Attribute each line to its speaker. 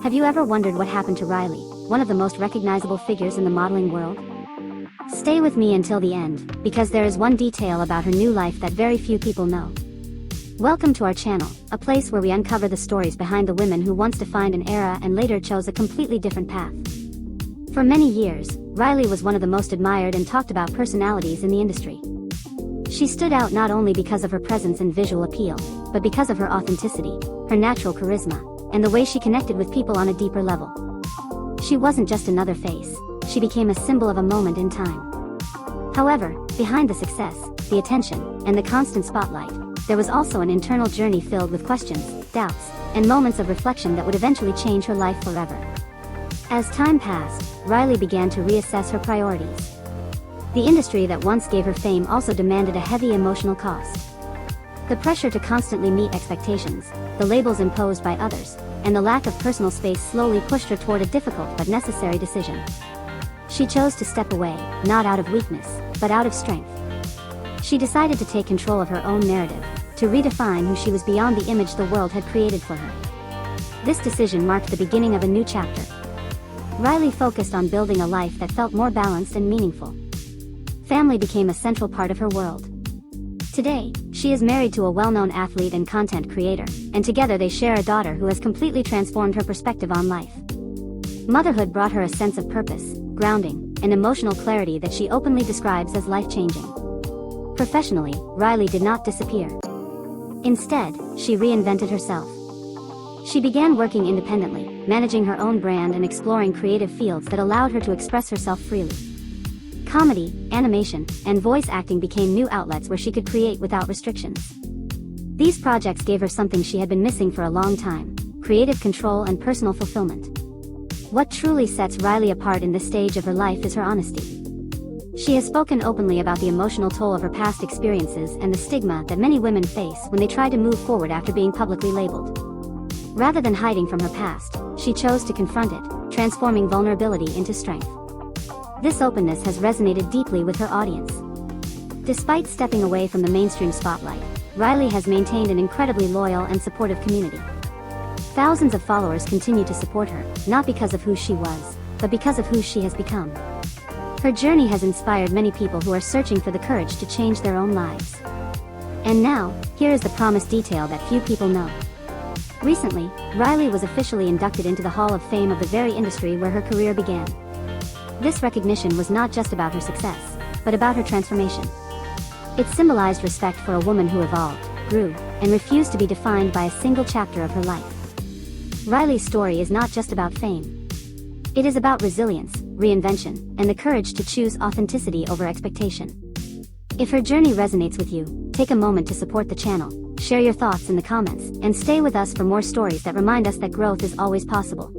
Speaker 1: Have you ever wondered what happened to Riley, one of the most recognizable figures in the modeling world? Stay with me until the end, because there is one detail about her new life that very few people know. Welcome to our channel, a place where we uncover the stories behind the women who once defined an era and later chose a completely different path. For many years, Riley was one of the most admired and talked about personalities in the industry. She stood out not only because of her presence and visual appeal, but because of her authenticity, her natural charisma, and the way she connected with people on a deeper level. She wasn't just another face, she became a symbol of a moment in time. However, behind the success, the attention, and the constant spotlight, there was also an internal journey filled with questions, doubts, and moments of reflection that would eventually change her life forever. As time passed, Riley began to reassess her priorities. The industry that once gave her fame also demanded a heavy emotional cost. The pressure to constantly meet expectations, the labels imposed by others, and the lack of personal space slowly pushed her toward a difficult but necessary decision. She chose to step away, not out of weakness, but out of strength. She decided to take control of her own narrative, to redefine who she was beyond the image the world had created for her. This decision marked the beginning of a new chapter. Riley focused on building a life that felt more balanced and meaningful. Family became a central part of her world. Today, she is married to a well-known athlete and content creator, and together they share a daughter who has completely transformed her perspective on life. Motherhood brought her a sense of purpose, grounding, and emotional clarity that she openly describes as life-changing. Professionally, Riley did not disappear. Instead, she reinvented herself. She began working independently, managing her own brand and exploring creative fields that allowed her to express herself freely. Comedy, animation, and voice acting became new outlets where she could create without restrictions. These projects gave her something she had been missing for a long time: creative control and personal fulfillment. What truly sets Riley apart in this stage of her life is her honesty. She has spoken openly about the emotional toll of her past experiences and the stigma that many women face when they try to move forward after being publicly labeled. Rather than hiding from her past, she chose to confront it, transforming vulnerability into strength. This openness has resonated deeply with her audience. Despite stepping away from the mainstream spotlight, Riley has maintained an incredibly loyal and supportive community. Thousands of followers continue to support her, not because of who she was, but because of who she has become. Her journey has inspired many people who are searching for the courage to change their own lives. And now, here is the promised detail that few people know. Recently, Riley was officially inducted into the Hall of Fame of the very industry where her career began. This recognition was not just about her success, but about her transformation. It symbolized respect for a woman who evolved, grew, and refused to be defined by a single chapter of her life. Riley's story is not just about fame. It is about resilience, reinvention, and the courage to choose authenticity over expectation. If her journey resonates with you, take a moment to support the channel, share your thoughts in the comments, and stay with us for more stories that remind us that growth is always possible.